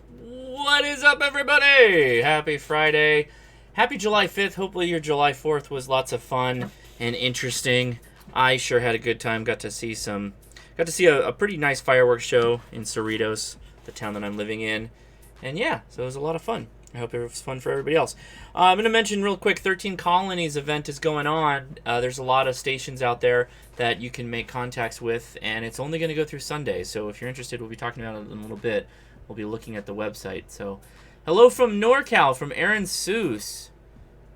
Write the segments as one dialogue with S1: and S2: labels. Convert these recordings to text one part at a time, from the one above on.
S1: What is up, everybody? Happy Friday. Happy July 5th. Hopefully your July 4th was lots of fun and interesting. I sure had a good time. Got to see a pretty nice fireworks show in Cerritos, the town that I'm living in. And yeah, so it was a lot of fun. I hope it was fun for everybody else. I'm going to mention real quick, 13 Colonies event is going on. There's a lot of stations out there that you can make contacts with, and it's only going to go through Sunday. So if you're interested, we'll be talking about it in a little bit. We'll be looking at the website. So, hello from NorCal, from Aaron Seuss.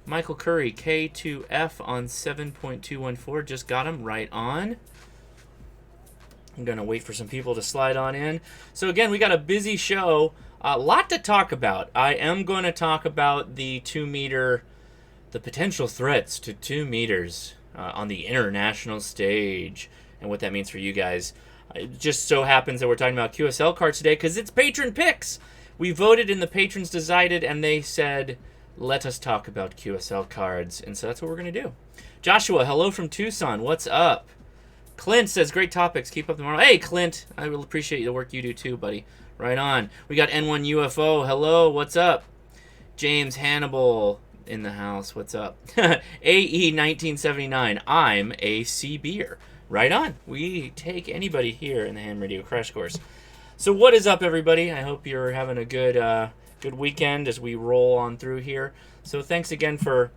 S1: Michael Curry, K2F on 7.214. Just got him right on. I'm going to wait for some people to slide on in. So, again, we got a busy show. A lot to talk about. I am going to talk about the potential threats to 2 meters on the international stage and what that means for you guys. It just so happens that we're talking about QSL Cards today because it's patron picks. We voted and the patrons decided and they said, let us talk about QSL Cards. And so that's what we're going to do. Joshua, hello from Tucson. What's up? Clint says, great topics. Keep up the moral. Hey, Clint. I will appreciate the work you do too, buddy. Right on. We got N1 UFO. Hello. What's up? James Hannibal in the house. What's up? AE 1979. I'm a C beer. Right on. We take anybody here in the Ham Radio Crash Course. So what is up, everybody? I hope you're having a good weekend as we roll on through here. So thanks again for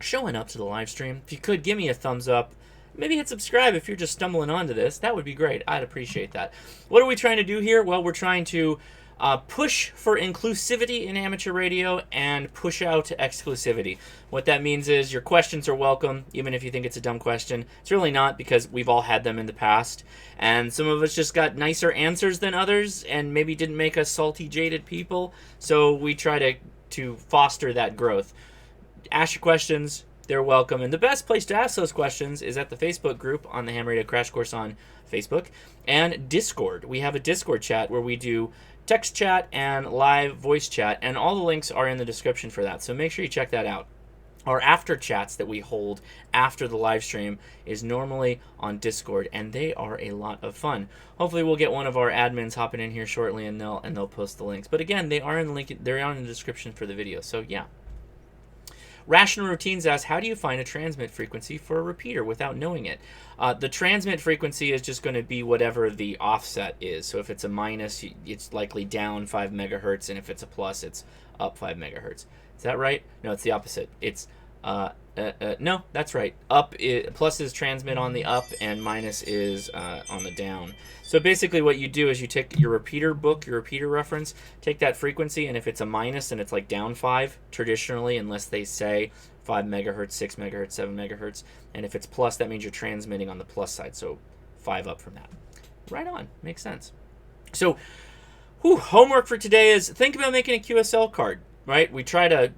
S1: showing up to the live stream. If you could, give me a thumbs up. Maybe hit subscribe if you're just stumbling onto this. That would be great. I'd appreciate that. What are we trying to do here? Well, we're trying to push for inclusivity in amateur radio and push out exclusivity. What that means is your questions are welcome, even if you think it's a dumb question. It's really not, because we've all had them in the past. And some of us just got nicer answers than others and maybe didn't make us salty, jaded people. So we try to foster that growth. Ask your questions. They're welcome. And the best place to ask those questions is at the Facebook group on the Ham Radio Crash Course on Facebook and Discord. We have a Discord chat where we do text chat and live voice chat, and all the links are in the description for that. So make sure you check that out. Our after chats that we hold after the live stream is normally on Discord, and they are a lot of fun. Hopefully we'll get one of our admins hopping in here shortly, and they'll post the links. But again, they're in the description for the video. So yeah. Rational Routines asks, how do you find a transmit frequency for a repeater without knowing it? The transmit frequency is just going to be whatever the offset is. So if it's a minus, it's likely down 5 megahertz, and if it's a plus, it's up 5 megahertz. Is that right? No, it's the opposite. It's no, that's right. Plus is transmit on the up, and minus is on the down. So basically what you do is you take your repeater book, your repeater reference, take that frequency, and if it's a minus, then it's like down 5 traditionally, unless they say 5 megahertz, 6 megahertz, 7 megahertz. And if it's plus, that means you're transmitting on the plus side, so 5 up from that. Right on. Makes sense. So homework for today is think about making a QSL card, right? We try to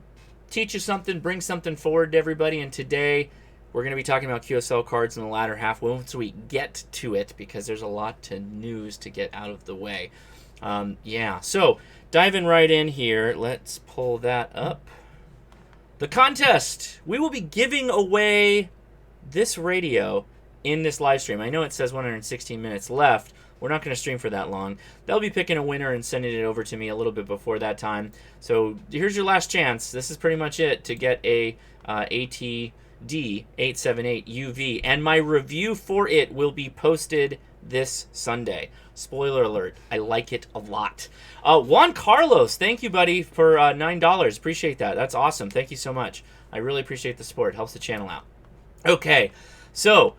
S1: teach you something, bring something forward to everybody, and today we're going to be talking about QSL cards in the latter half once we get to it, because there's a lot to news to get out of the way. So diving right in here, let's pull that up. The contest. We will be giving away this radio in this live stream. I know it says 116 minutes left. We're not going to stream for that long. They'll be picking a winner and sending it over to me a little bit before that time. So here's your last chance. This is pretty much it to get a ATD 878 UV. And my review for it will be posted this Sunday. Spoiler alert. I like it a lot. Juan Carlos, thank you, buddy, for $9. Appreciate that. That's awesome. Thank you so much. I really appreciate the support. Helps the channel out. Okay, so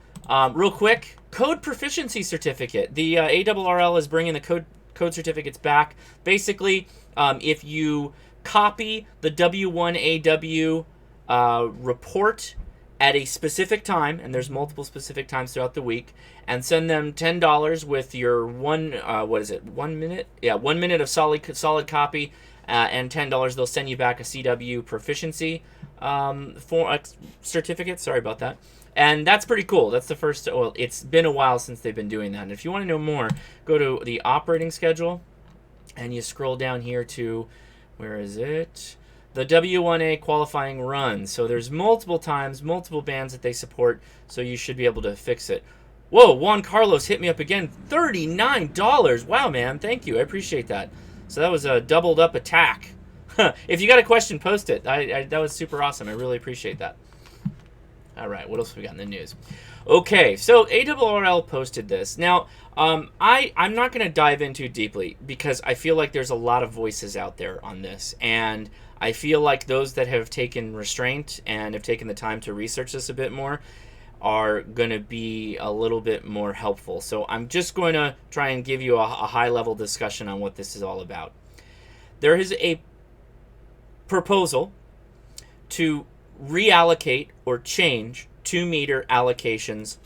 S1: real quick. Code Proficiency Certificate. The ARRL is bringing the code certificates back. Basically, if you copy the W1AW report at a specific time, and there's multiple specific times throughout the week, and send them $10 with your 1 minute? Yeah, 1 minute of solid copy, and $10, they'll send you back a CW Proficiency certificate. Sorry about that. And that's pretty cool. That's the first, well, it's been a while since they've been doing that. And if you want to know more, go to the operating schedule, and you scroll down here to, where is it? The W1A qualifying run. So there's multiple times, multiple bands that they support, so you should be able to fix it. Whoa, Juan Carlos hit me up again. $39. Wow, man. Thank you. I appreciate that. So that was a doubled up attack. If you got a question, post it. That was super awesome. I really appreciate that. All right, what else have we got in the news? Okay, so ARRL posted this. Now, I'm not going to dive in too deeply because I feel like there's a lot of voices out there on this, and I feel like those that have taken restraint and have taken the time to research this a bit more are going to be a little bit more helpful. So I'm just going to try and give you a high-level discussion on what this is all about. There is a proposal to reallocate or change 2-meter allocations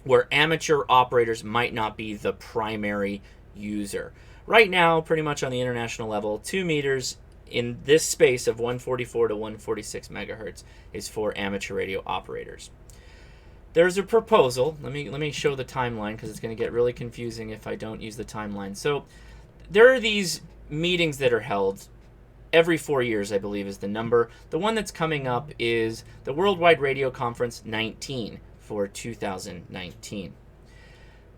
S1: where amateur operators might not be the primary user. Right now, pretty much on the international level, 2 meters in this space of 144 to 146 megahertz is for amateur radio operators. There's a proposal. Let me show the timeline because it's going to get really confusing if I don't use the timeline. So there are these meetings that are held every 4 years, I believe, is the number. The one that's coming up is the Worldwide Radio Conference 19 for 2019.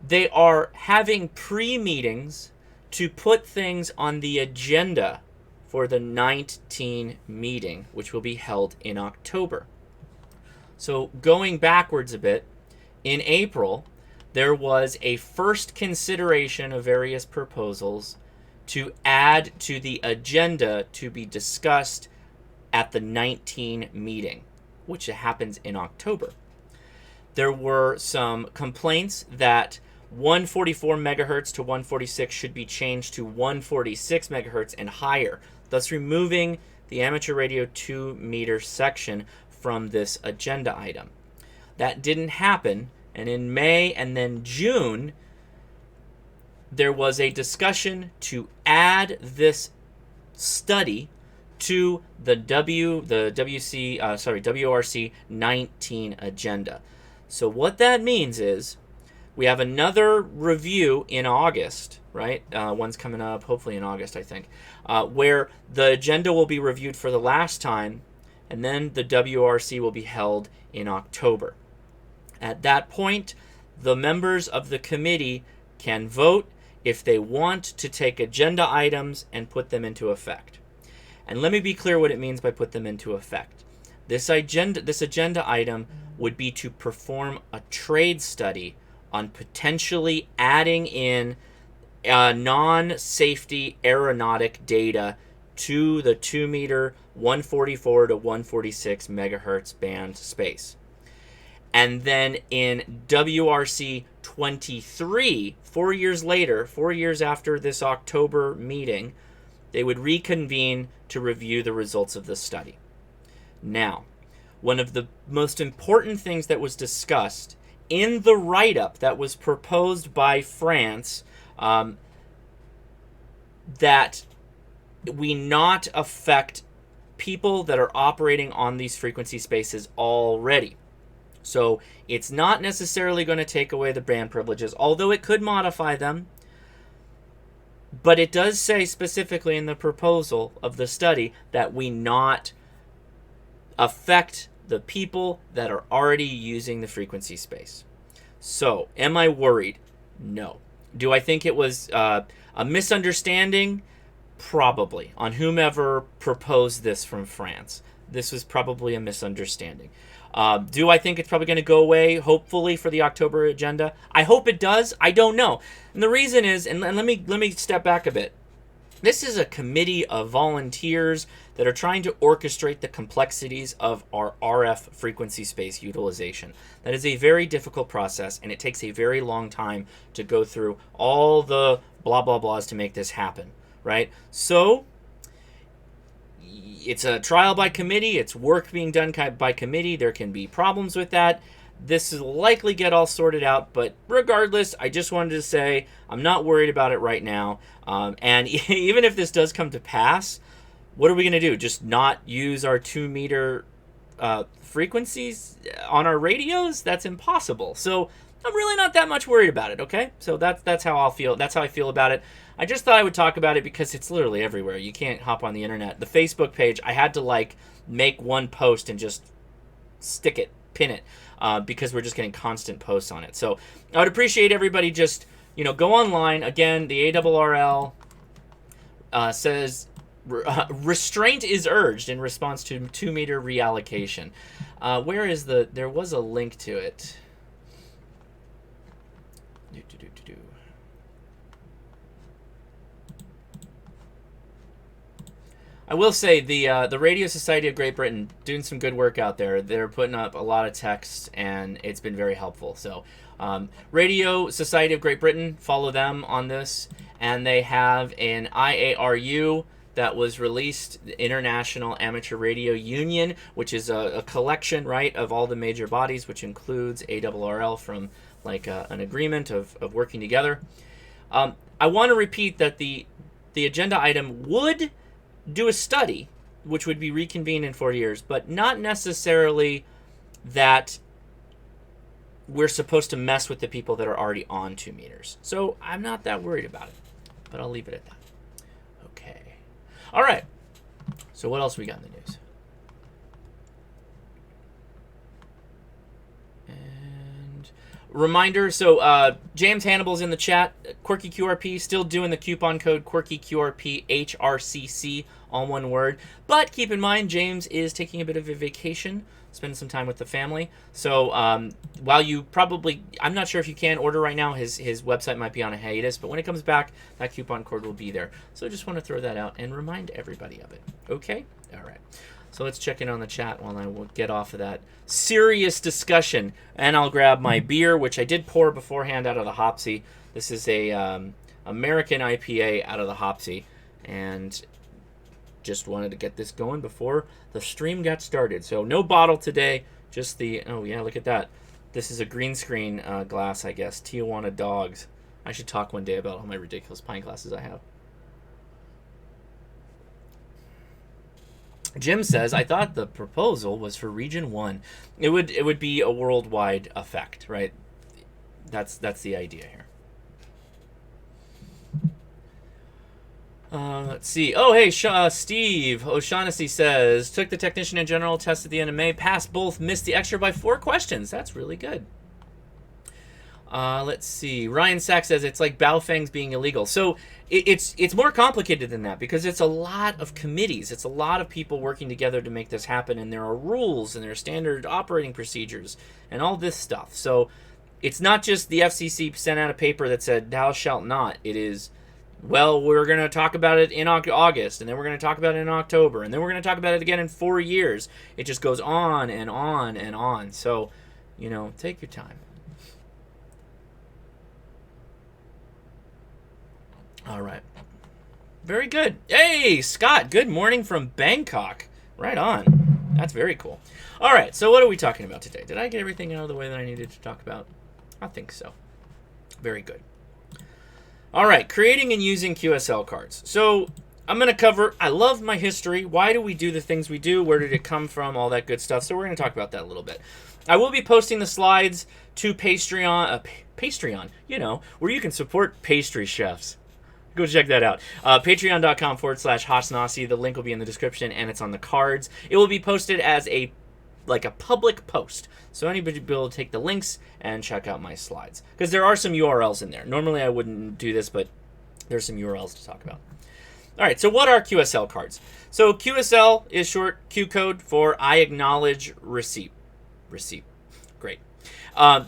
S1: They are having pre-meetings to put things on the agenda for the 19 meeting, which will be held in October. So going backwards a bit, in April, there was a first consideration of various proposals to add to the agenda to be discussed at the 19 meeting, which happens in October. There were some complaints that 144 megahertz to 146 should be changed to 146 megahertz and higher, thus removing the amateur radio 2-meter section from this agenda item. That didn't happen, and in May and then June, there was a discussion to add this study to the WRC 19 agenda. So what that means is we have another review in August, right? One's coming up, hopefully in August, I think, where the agenda will be reviewed for the last time, and then the WRC will be held in October. At that point, the members of the committee can vote if they want to take agenda items and put them into effect. And let me be clear what it means by put them into effect. This agenda item would be to perform a trade study on potentially adding in non-safety aeronautic data to the 2-meter 144 to 146 megahertz band space. And then in WRC 23, 4 years later, 4 years after this October meeting, they would reconvene to review the results of the study. Now, one of the most important things that was discussed in the write-up that was proposed by France, that we not affect people that are operating on these frequency spaces already. So it's not necessarily going to take away the band privileges, although it could modify them. But it does say specifically in the proposal of the study that we not affect the people that are already using the frequency space. So, am I worried? No. Do I think it was a misunderstanding? Probably. On whomever proposed this from France. This was probably a misunderstanding. Do I think it's probably going to go away, hopefully, for the October agenda? I hope it does. I don't know. And the reason is, and let me step back a bit. This is a committee of volunteers that are trying to orchestrate the complexities of our RF frequency space utilization. That is a very difficult process, and it takes a very long time to go through all the blah, blah, blahs to make this happen, right? So it's a trial by committee. It's work being done by committee. There can be problems with that. This will likely get all sorted out, but regardless, I just wanted to say I'm not worried about it right now. And even if this does come to pass, what are we going to do? Just not use our 2-meter frequencies on our radios? That's impossible. So I'm really not that much worried about it, okay? So that's how I'll feel. That's how I feel about it. I just thought I would talk about it because it's literally everywhere. You can't hop on the internet. The Facebook page, I had to make one post and just stick it, pin it, because we're just getting constant posts on it. So I would appreciate everybody just, go online. Again, the ARRL says, restraint is urged in response to 2-meter reallocation. Where is there was a link to it. I will say the Radio Society of Great Britain doing some good work out there. They're putting up a lot of text, and it's been very helpful. So, Radio Society of Great Britain, follow them on this, and they have an IARU that was released, the International Amateur Radio Union, which is a collection, right, of all the major bodies, which includes ARRL from like an agreement of working together. I want to repeat that the agenda item would do a study, which would be reconvened in 4 years, but not necessarily that we're supposed to mess with the people that are already on 2 meters. So I'm not that worried about it, but I'll leave it at that. Okay. All right. So what else we got in the news? Reminder, so James Hannibal's in the chat. Quirky QRP still doing the coupon code Quirky QRP HRCC, all one word. But keep in mind, James is taking a bit of a vacation, spending some time with the family. So while you probably, I'm not sure if you can order right now, his website might be on a hiatus, but when it comes back, that coupon code will be there. So I just want to throw that out and remind everybody of it. Okay? All right. So let's check in on the chat while I will get off of that serious discussion. And I'll grab my beer, which I did pour beforehand out of the Hopsy. This is a American IPA out of the Hopsy. And just wanted to get this going before the stream got started. So no bottle today, just the, oh yeah, look at that. This is a green screen glass, I guess. Tijuana Dogs. I should talk one day about all my ridiculous pint glasses I have. Jim says, I thought the proposal was for Region 1. It would be a worldwide effect, right? That's the idea here. Let's see. Oh, hey, Steve O'Shaughnessy says, took the technician and general test at the end of May, passed both, missed the extra by 4 questions. That's really good. Let's see. Ryan Sachs says it's like Baofeng's being illegal. So it's more complicated than that because it's a lot of committees. It's a lot of people working together to make this happen, and there are rules and there are standard operating procedures and all this stuff. So it's not just the FCC sent out a paper that said thou shalt not. It is, well, we're going to talk about it in August, and then we're going to talk about it in October, and then we're going to talk about it again in 4 years. It just goes on and on and on. So, take your time. All right. Very good. Hey, Scott, good morning from Bangkok. Right on. That's very cool. All right, so what are we talking about today? Did I get everything out of the way that I needed to talk about? I think so. Very good. All right, creating and using QSL cards. So I'm going to cover, I love my history. Why do we do the things we do? Where did it come from? All that good stuff. So we're going to talk about that a little bit. I will be posting the slides to Patreon, where you can support pastry chefs. Go check that out. Patreon.com/Hosnasi. The link will be in the description, and it's on the cards. It will be posted as a public post. So anybody will be able to take the links and check out my slides. Because there are some URLs in there. Normally I wouldn't do this, but there's some URLs to talk about. All right, so what are QSL cards? So QSL is short Q code for I acknowledge receipt. Receipt. Great.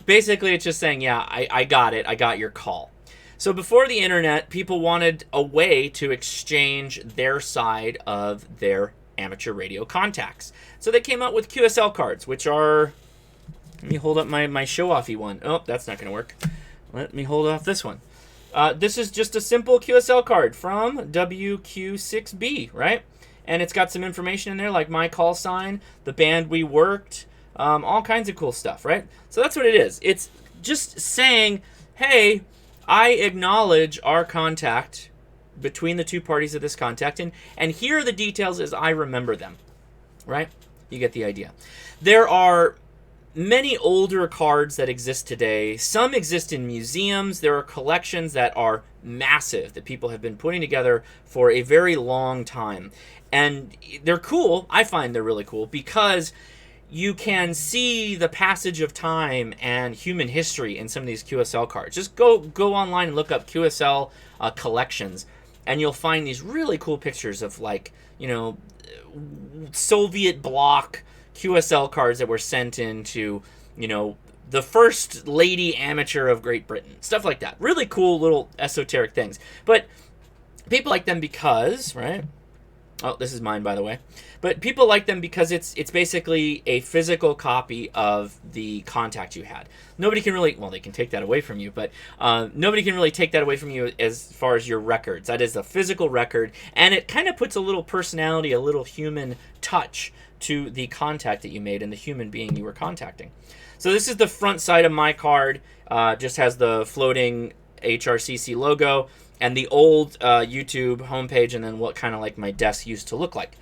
S1: Basically, it's just saying, yeah, I got it. I got your call. So before the internet, people wanted a way to exchange their side of their amateur radio contacts. So they came out with QSL cards, which are, let me hold up my show-offy one. Oh, that's not going to work. Let me hold off this one. This is just a simple QSL card from WQ6B, right? And it's got some information in there, like my call sign, the band we worked, all kinds of cool stuff, right? So that's what it is. It's just saying, hey, I acknowledge our contact between the two parties of this contact, and here are the details as I remember them, right? You get the idea. There are many older cards that exist today. Some exist in museums. There are collections that are massive that people have been putting together for a very long time. And they're cool. I find they're really cool because you can see the passage of time and human history in some of these QSL cards. Just go online and look up QSL collections. and you'll find these really cool pictures of, like, you know, Soviet bloc QSL cards that were sent into, you know, the first lady amateur of Great Britain. Stuff like that. Really cool little esoteric things. But people like them because, right? Oh, this is mine, by the way. But people like them because it's basically a physical copy of the contact you had. Nobody can really, well, they can take that away from you, but nobody can really take that away from you as far as your records. That is a physical record, and it kind of puts a little personality, a little human touch to the contact that you made and the human being you were contacting. So this is the front side of my card. Just has the floating HRCC logo and the old YouTube homepage, and then what kind of like my desk used to look like.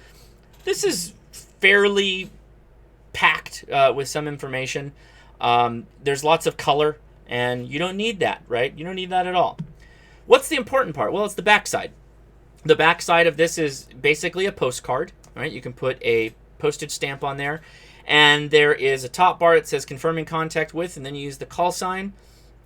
S1: This is fairly packed with some information. There's lots of color, and you don't need that, right? You don't need that at all. What's the important part? Well, it's the backside. The backside of this is basically a postcard, right? You can put a postage stamp on there, and there is a top bar that says confirming contact with, and then you use the call sign.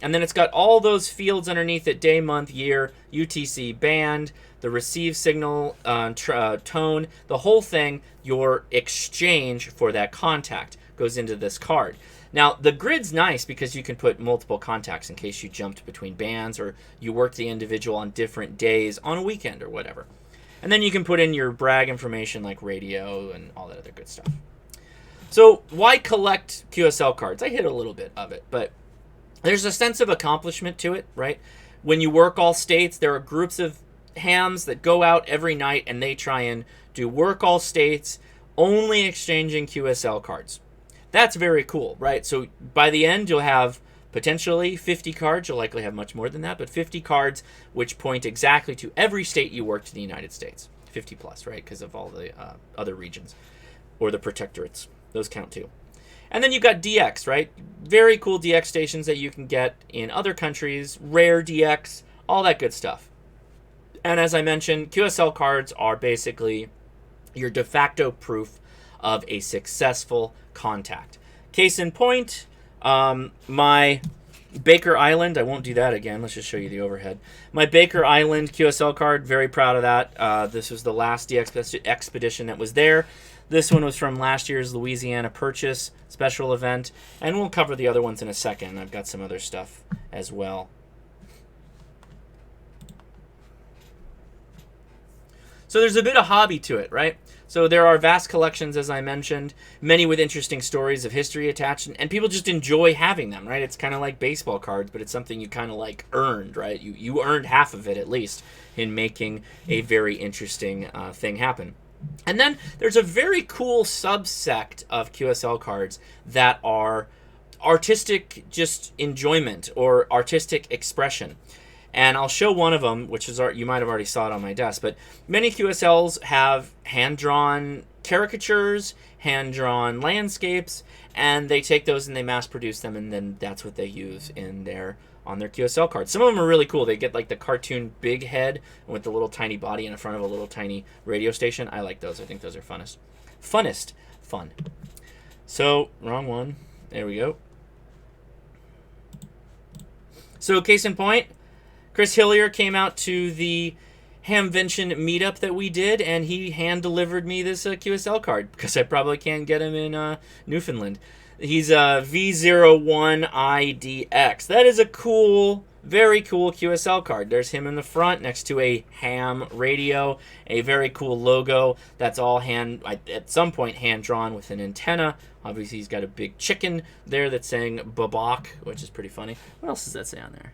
S1: And then it's got all those fields underneath it: day, month, year, UTC, band, the receive signal, tone, the whole thing. Your exchange for that contact goes into this card. Now, the grid's nice because you can put multiple contacts in case you jumped between bands or you worked the individual on different days on a weekend or whatever. And then you can put in your brag information like radio and all that other good stuff. So why collect QSL cards? I hit a little bit of it, but there's a sense of accomplishment to it, right? When you work all states, there are groups of hams that go out every night and they try and do work all states, only exchanging QSL cards. That's very cool, right? So by the end, you'll have potentially 50 cards. You'll likely have much more than that, but 50 cards which point exactly to every state you worked in the United States. 50 plus, right? Because of all the other regions or the protectorates. Those count too. And then you've got DX, right? Very cool DX stations that you can get in other countries, rare DX, all that good stuff. And as I mentioned, QSL cards are basically your de facto proof of a successful contact. Case in point, my Baker Island, I won't do that again, let's just show you the overhead. My Baker Island QSL card, very proud of that. This was the last DX expedition that was there. This one was from last year's Louisiana Purchase special event, and we'll cover the other ones in a second. I've got some other stuff as well. So there's a bit of hobby to it, right? So there are vast collections, as I mentioned, many with interesting stories of history attached, and people just enjoy having them, right? It's kind of like baseball cards, but it's something you kind of like earned, right? You earned half of it, at least, in making a very interesting thing happen. And then there's a very cool subsect of QSL cards that are artistic just enjoyment or artistic expression. And I'll show one of them, which is, you might have already saw it on my desk, but many QSLs have hand-drawn caricatures, hand-drawn landscapes, and they take those and they mass-produce them, and then that's what they use on their QSL cards. Some of them are really cool. They get like the cartoon big head with the little tiny body in front of a little tiny radio station. I like those. I think those are funnest. Fun. So, wrong one. There we go. So, case in point, Kris Hillier came out to the Hamvention meetup that we did, and he hand-delivered me this QSL card, because I probably can't get him in Newfoundland. He's a V01IDX. That is a cool, very cool QSL card. There's him in the front next to a ham radio, a very cool logo that's all at some point hand-drawn with an antenna. Obviously, he's got a big chicken there that's saying Babak, which is pretty funny. What else does that say on there?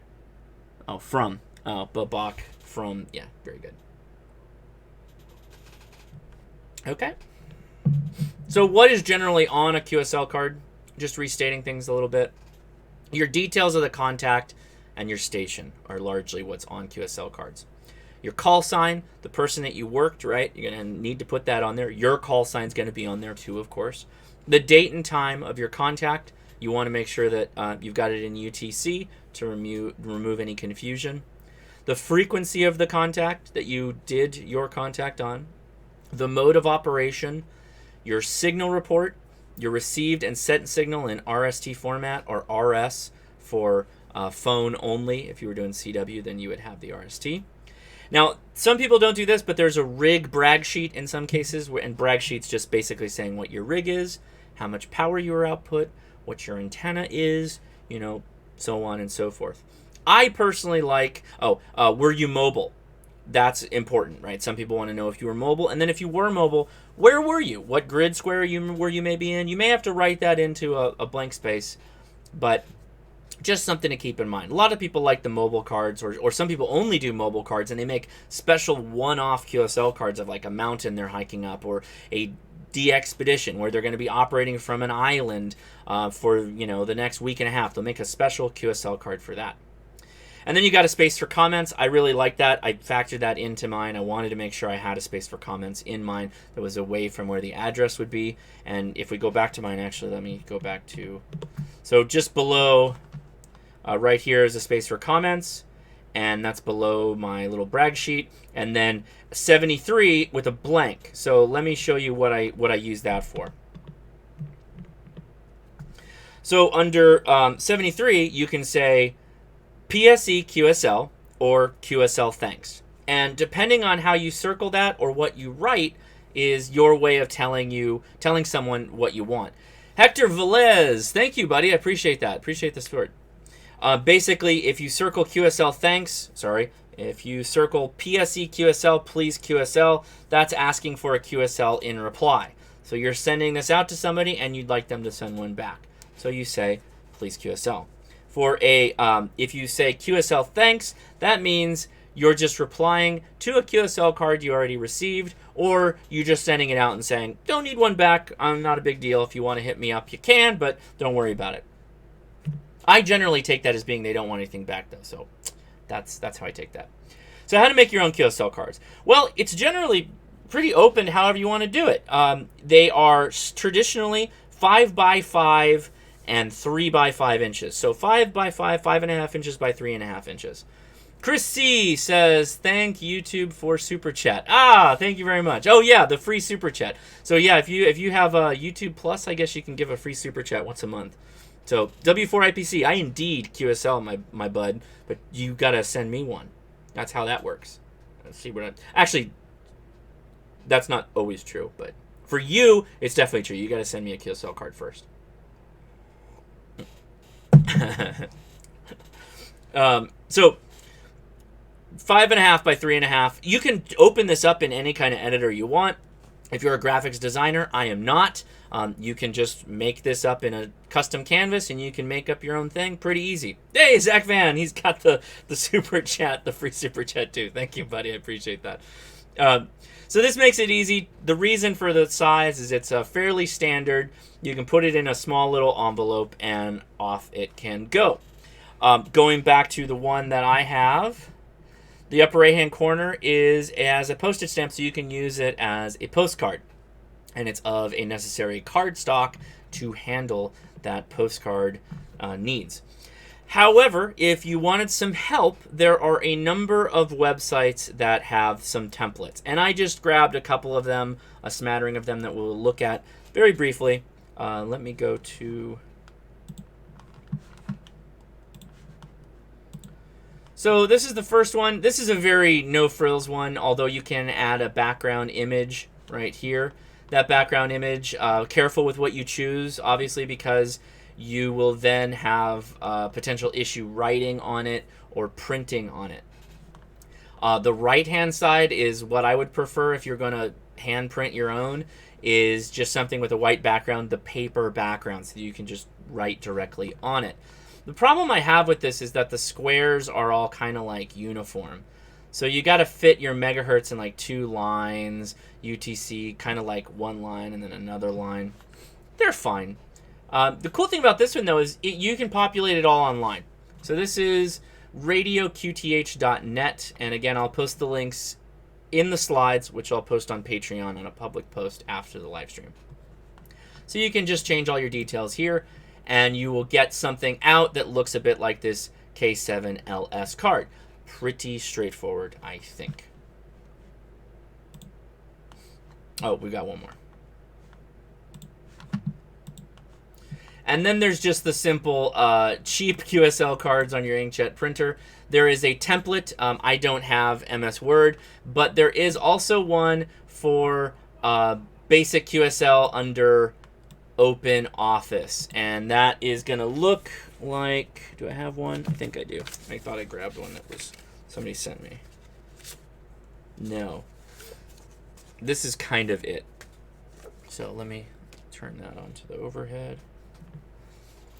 S1: Oh, from. Babak from. Yeah, very good. Okay. So what is generally on a QSL card? Just restating things a little bit. Your details of the contact and your station are largely what's on QSL cards. Your call sign, the person that you worked, right? You're going to need to put that on there. Your call sign is going to be on there too, of course. The date and time of your contact. You want to make sure that you've got it in UTC to remove any confusion. The frequency of the contact that you did your contact on. The mode of operation. Your signal report. Your received and sent signal in RST format, or RS for phone only. If you were doing CW, then you would have the RST. Now, some people don't do this, but there's a rig brag sheet in some cases, and brag sheet's just basically saying what your rig is, how much power your output, what your antenna is, you know, so on and so forth. I personally like, were you mobile? That's important, right? Some people want to know if you were mobile, and then if you were mobile, where were you? What grid square were you maybe in? You may have to write that into a blank space, but just something to keep in mind. A lot of people like the mobile cards, or some people only do mobile cards, and they make special one-off QSL cards of like a mountain they're hiking up, or a de-expedition where they're going to be operating from an island for, you know, the next week and a half. They'll make a special QSL card for that. And then you got a space for comments. I really like that. I factored that into mine. I wanted to make sure I had a space for comments in mine that was away from where the address would be. And if we go back to mine, actually, let me go back to... So just below, right here is a space for comments. And that's below my little brag sheet. And then 73 with a blank. So let me show you what I use that for. So under 73, you can say PSE QSL or QSL thanks. And depending on how you circle that or what you write is your way of telling someone what you want. Hector Velez, thank you, buddy. I appreciate that. Appreciate the support. Basically, if you circle QSL thanks, if you circle PSE QSL, please QSL, that's asking for a QSL in reply. So you're sending this out to somebody and you'd like them to send one back. So you say, please QSL. For if you say QSL thanks, that means you're just replying to a QSL card you already received, or you're just sending it out and saying, don't need one back, not a big deal. If you want to hit me up, you can, but don't worry about it. I generally take that as being they don't want anything back, though, so that's how I take that. So how to make your own QSL cards? Well, it's generally pretty open however you want to do it. They are traditionally 5 by 5 and 3 by 5 inches. So 5 by 5, 5.5 inches by 3.5 inches. Kris C says, thank YouTube for Super Chat. Thank you very much. Oh, yeah, the free Super Chat. So, yeah, if you have a YouTube Plus, I guess you can give a free Super Chat once a month. So, W4IPC, I indeed QSL, my bud, but you got to send me one. That's how that works. Let's see what actually, that's not always true, but for you, it's definitely true. You got to send me a QSL card first. So 5.5 by 3.5. You can open this up in any kind of editor you want. If you're a graphics designer, I am not. You can just make this up in a custom canvas and you can make up your own thing pretty easy. Hey, Zach Van, he's got the super chat, the free super chat too. Thank you, buddy. I appreciate that. So this makes it easy. The reason for the size is it's fairly standard. You can put it in a small little envelope and off it can go. Going back to the one that I have, the upper right-hand corner is as a postage stamp, so you can use it as a postcard. And it's of a necessary card stock to handle that postcard needs. However, if you wanted some help, there are a number of websites that have some templates. And I just grabbed a couple of them, a smattering of them that we'll look at very briefly. Let me go to... So this is the first one. This is a very no-frills one, although you can add a background image right here. That background image, careful with what you choose, obviously, because you will then have potential issue writing on it or printing on it. The right-hand side is what I would prefer if you're going to hand print your own, is just something with a white background, the paper background, so you can just write directly on it. The problem I have with this is that the squares are all kind of like uniform. So you got to fit your megahertz in like 2 lines, UTC kind of like 1 line and then another line. They're fine. The cool thing about this one, though, is you can populate it all online. So this is radioqth.net. And again, I'll post the links in the slides, which I'll post on Patreon on a public post after the live stream. So you can just change all your details here, and you will get something out that looks a bit like this K7LS card. Pretty straightforward, I think. Oh, we got one more. And then there's just the simple cheap QSL cards on your inkjet printer. There is a template. I don't have MS Word, but there is also one for basic QSL under Open Office. And that is going to look like... Do I have one? I think I do. I thought I grabbed one that was somebody sent me. No. This is kind of it. So let me turn that onto the overhead.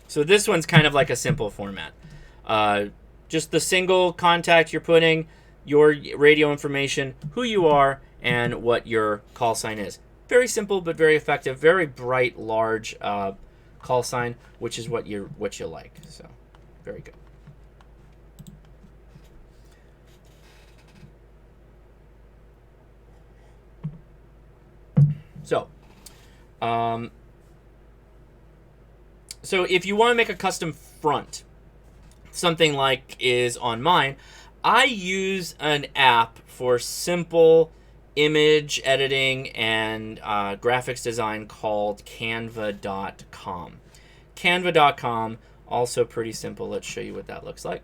S1: So this one's kind of like a simple format. Just the single contact you're putting, your radio information, who you are, and what your call sign is. Very simple but very effective. Very bright, large call sign, which is what you like. So very good. So, so if you want to make a custom front, something like is on mine, I use an app for simple image editing and graphics design called Canva.com. Canva.com, also pretty simple. Let's show you what that looks like.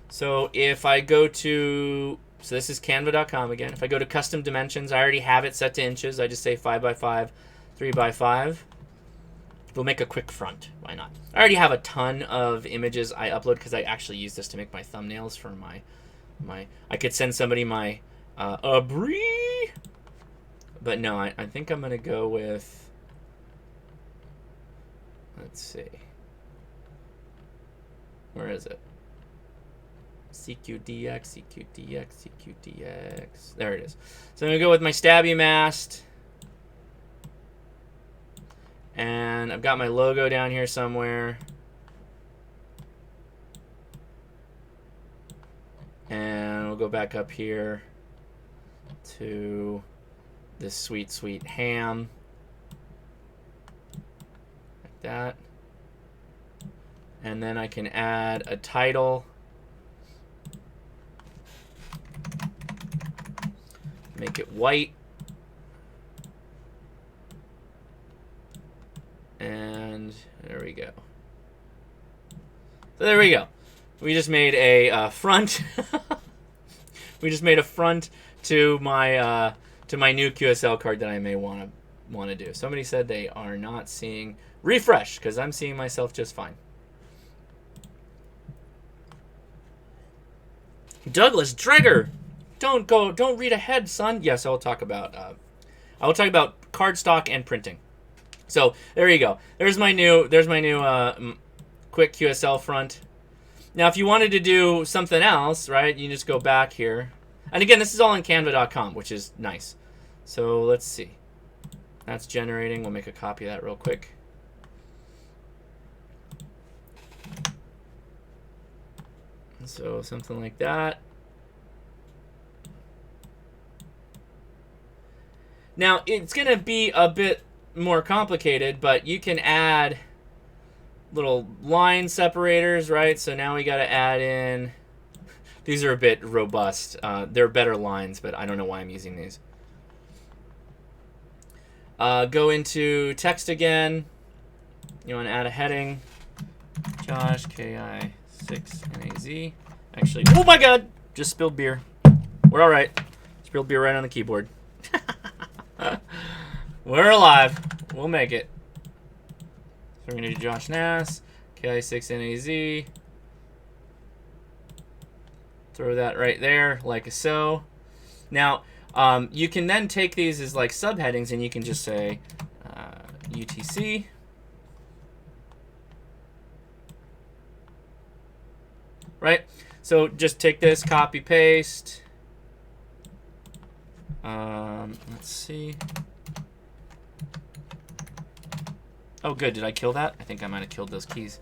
S1: So if I go to... So this is Canva.com again. If I go to custom dimensions, I already have it set to inches. I just say 5x5, 3x5. We'll make a quick front. Why not? I already have a ton of images I upload because I actually use this to make my thumbnails for my I could send somebody my Brie. But no, I think I'm going to go with... Let's see. Where is it? CQDX, CQDX, CQDX. There it is. So I'm going to go with my stabby mast. And I've got my logo down here somewhere. And we'll go back up here to this sweet, sweet ham. Like that. And then I can add a title. Make it white. And there we go. So there we go. We just made a front. We just made a front to my new QSL card that I may want to do. Somebody said they are not seeing refresh because I'm seeing myself just fine. Douglas Dreger, don't read ahead, son. Yes, I will talk about cardstock and printing. So there you go. There's my new quick QSL front. Now, if you wanted to do something else, right, you just go back here. And again, this is all in Canva.com, which is nice. So let's see. That's generating. We'll make a copy of that real quick. So something like that. Now, it's going to be a bit more complicated, but you can add little line separators, right? So now we got to add in... These are a bit robust. They're better lines, but I don't know why I'm using these. Go into text again. You want to add a heading. Josh, KI6NAZ. Actually, oh my god! Just spilled beer. We're alright. Spilled beer right on the keyboard. We're alive. We'll make it. So we're going to do Josh Nass, KI6NAZ. Throw that right there, like so. Now, you can then take these as like subheadings, and you can just say UTC. Right? So just take this, copy, paste. Let's see. Oh, good. Did I kill that? I think I might have killed those keys.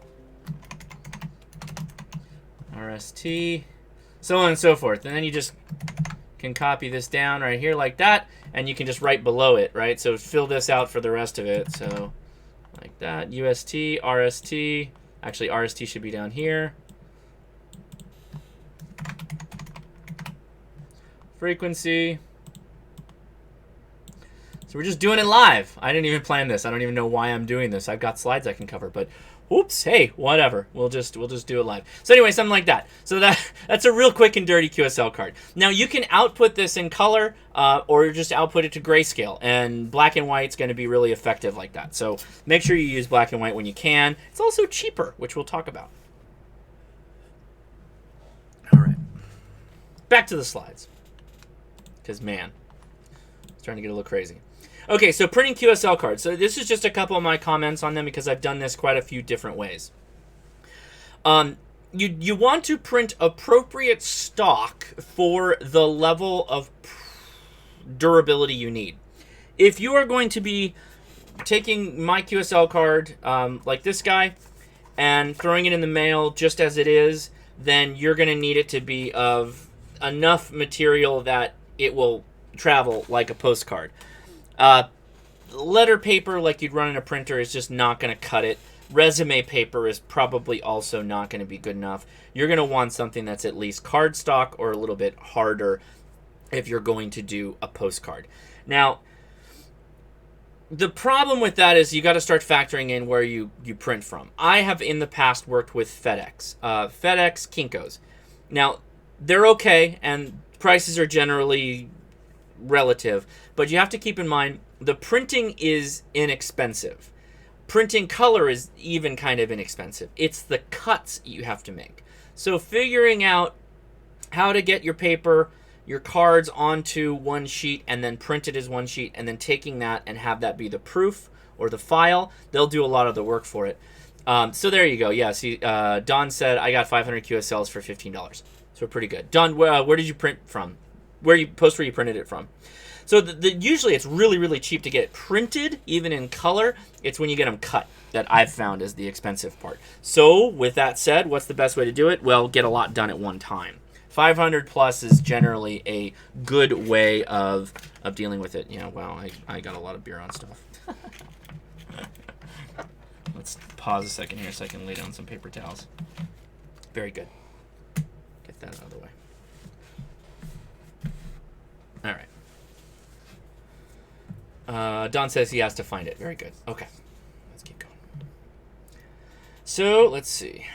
S1: RST. So on and so forth. And then you just can copy this down right here like that. And you can just write below it, right? So fill this out for the rest of it. So like that. UST, RST. Actually, RST should be down here. Frequency. So we're just doing it live. I didn't even plan this. I don't even know why I'm doing this. I've got slides I can cover, but oops, hey, whatever. We'll just do it live. So anyway, something like that. So that's a real quick and dirty QSL card. Now you can output this in color, or just output it to grayscale, and black and white's going to be really effective like that. So make sure you use black and white when you can. It's also cheaper, which we'll talk about. All right, back to the slides, because man, it's starting to get a little crazy. Okay, so printing QSL cards. So this is just a couple of my comments on them because I've done this quite a few different ways. You want to print appropriate stock for the level of durability you need. If you are going to be taking my QSL card, like this guy, and throwing it in the mail just as it is, then you're going to need it to be of enough material that it will travel like a postcard. Letter paper like you'd run in a printer is just not going to cut it. Resume paper is probably also not going to be good enough. You're going to want something that's at least cardstock or a little bit harder if you're going to do a postcard. Now, the problem with that is you got to start factoring in where you print from. I have in the past worked with FedEx, Kinko's. Now, they're okay, and prices are generally relative, but you have to keep in mind the printing is inexpensive. Printing color is even kind of inexpensive. It's the cuts you have to make. So figuring out how to get your paper, your cards onto one sheet and then print it as one sheet, and then taking that and have that be the proof or the file, they'll do a lot of the work for it. So there you go. Yeah, see, Don said I got 500 QSLs for $15. So pretty good. Don, where did you print from? Where you printed it from? So usually it's really, really cheap to get it printed, even in color. It's when you get them cut that I've found is the expensive part. So with that said, what's the best way to do it? Well, get a lot done at one time. 500 plus is generally a good way of dealing with it. Yeah, wow, I got a lot of beer on stuff. Let's pause a second here so I can lay down some paper towels. Very good. Get that out of the way. All right. Don says he has to find it. Very good. Okay. Let's keep going. So, let's see.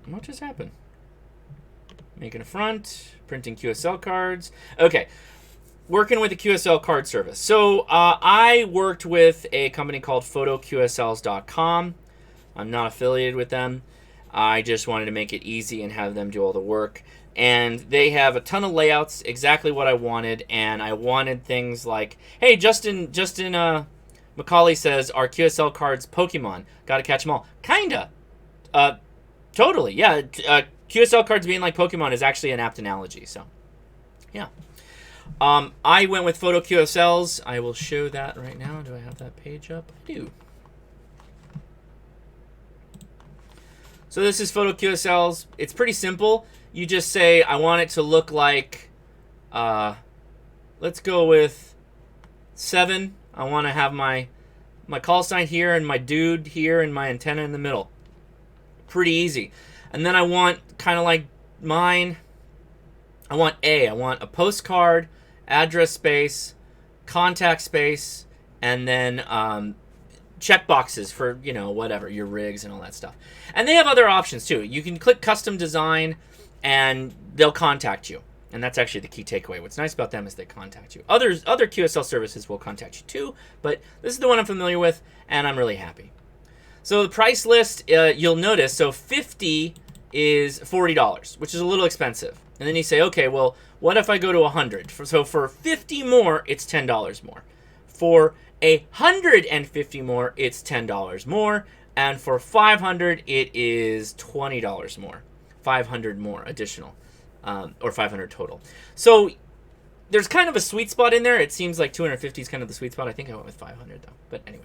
S1: What just happened? Making a front, printing QSL cards. Okay. Working with the QSL card service. So, I worked with a company called PhotoQSLs.com. I'm not affiliated with them. I just wanted to make it easy and have them do all the work. And they have a ton of layouts, exactly what I wanted. And I wanted things like, hey, Justin McCauley says, are QSL cards Pokemon? Gotta catch them all. Kinda. Totally, yeah. QSL cards being like Pokemon is actually an apt analogy, so yeah. I went with Photo QSLs. I will show that right now. Do I have that page up? I do. So this is Photo QSLs. It's pretty simple. You just say, I want it to look like, let's go with 7. I want to have my call sign here and my dude here and my antenna in the middle. Pretty easy. And then I want, kind of like mine, I want a postcard, address space, contact space, and then check boxes for, you know, whatever, your rigs and all that stuff. And they have other options too. You can click custom design and they'll contact you. And that's actually the key takeaway. What's nice about them is they contact you. Other QSL services will contact you too, but this is the one I'm familiar with, and I'm really happy. So the price list, you'll notice, so 50 is $40, which is a little expensive. And then you say, okay, well, what if I go to 100? So for 50 more, it's $10 more. For 150 more, it's $10 more. And for 500, it is $20 more. 500 more additional, or 500 total. So there's kind of a sweet spot in there. It seems like 250 is kind of the sweet spot. I think I went with 500 though. But anyway,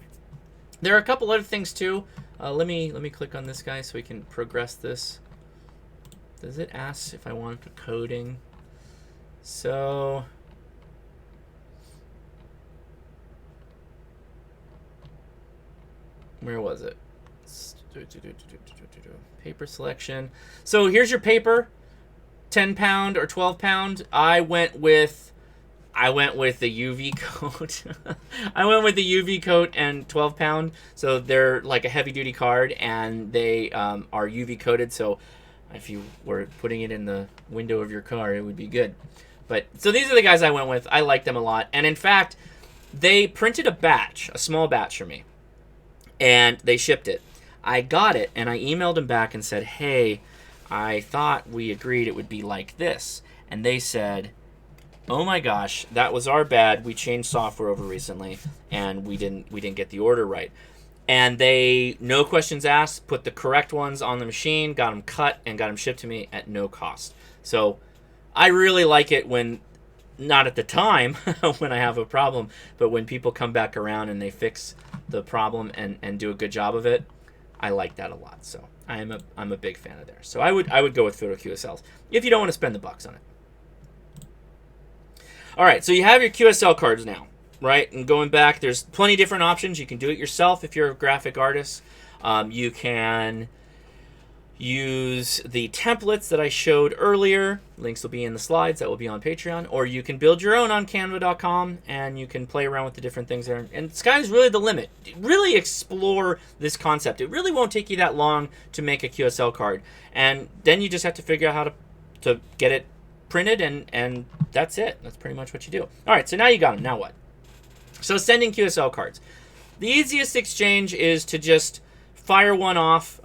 S1: there are a couple other things too. Let me click on this guy so we can progress this. Does it ask if I want the coding? So where was it? Paper selection. So here's your paper, 10 pound or 12 pound. I went with I went with the UV coat. I went with the UV coat and 12 pound. So they're like a heavy duty card, and they are UV coated. So if you were putting it in the window of your car, it would be good. But so these are the guys I went with. I like them a lot. And in fact, they printed a small batch for me, and they shipped it. I got it, and I emailed them back and said, hey, I thought we agreed it would be like this. And they said, oh my gosh, that was our bad. We changed software over recently, and we didn't get the order right. And they, no questions asked, put the correct ones on the machine, got them cut, and got them shipped to me at no cost. So I really like it when, not at the time when I have a problem, but when people come back around and they fix the problem and do a good job of it. I like that a lot. So I'm a big fan of theirs. So I would go with Photo QSLs if you don't want to spend the bucks on it. All right, so you have your QSL cards now, right? And going back, there's plenty of different options. You can do it yourself if you're a graphic artist. You can use the templates that I showed earlier. Links will be in the slides. That will be on Patreon. Or you can build your own on Canva.com, and you can play around with the different things there. And the sky's really the limit. Really explore this concept. It really won't take you that long to make a QSL card. And then you just have to figure out how to get it printed, and that's it. That's pretty much what you do. All right, so now you got them. Now what? So sending QSL cards. The easiest exchange is to just fire one off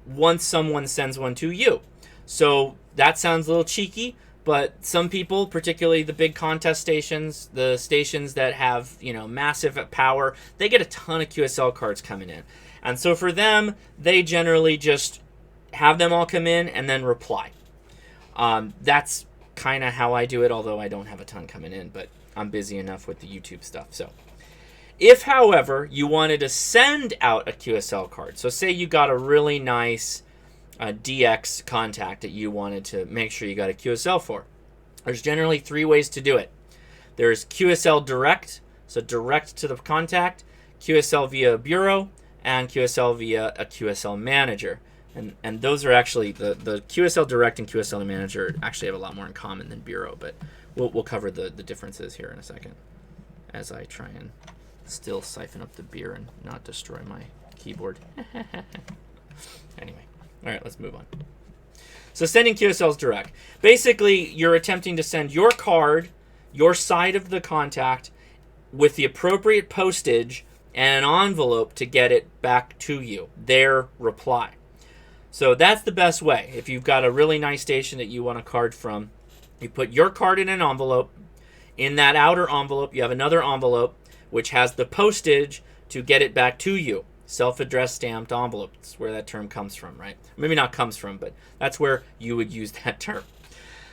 S1: once someone sends one to you. So that sounds a little cheeky, but some people, particularly the big contest stations, the stations that have, massive power, they get a ton of QSL cards coming in. And so for them, they generally just have them all come in and then reply. That's kind of how I do it, although I don't have a ton coming in, but I'm busy enough with the YouTube stuff. So if, however, you wanted to send out a QSL card, so say you got a really nice DX contact that you wanted to make sure you got a QSL for, there's generally 3 ways to do it. There's QSL direct, so direct to the contact, QSL via bureau, and QSL via a QSL manager. And those are actually, the QSL Direct and QSL Manager actually have a lot more in common than Bureau, but we'll cover the differences here in a second as I try and still siphon up the beer and not destroy my keyboard. Anyway, all right, let's move on. So sending QSLs direct. Basically, you're attempting to send your card, your side of the contact, with the appropriate postage and an envelope to get it back to you, their reply. So that's the best way. If you've got a really nice station that you want a card from, you put your card in an envelope. In that outer envelope, you have another envelope which has the postage to get it back to you. Self-addressed stamped envelope. That's where that term comes from, right? Maybe not comes from, but that's where you would use that term.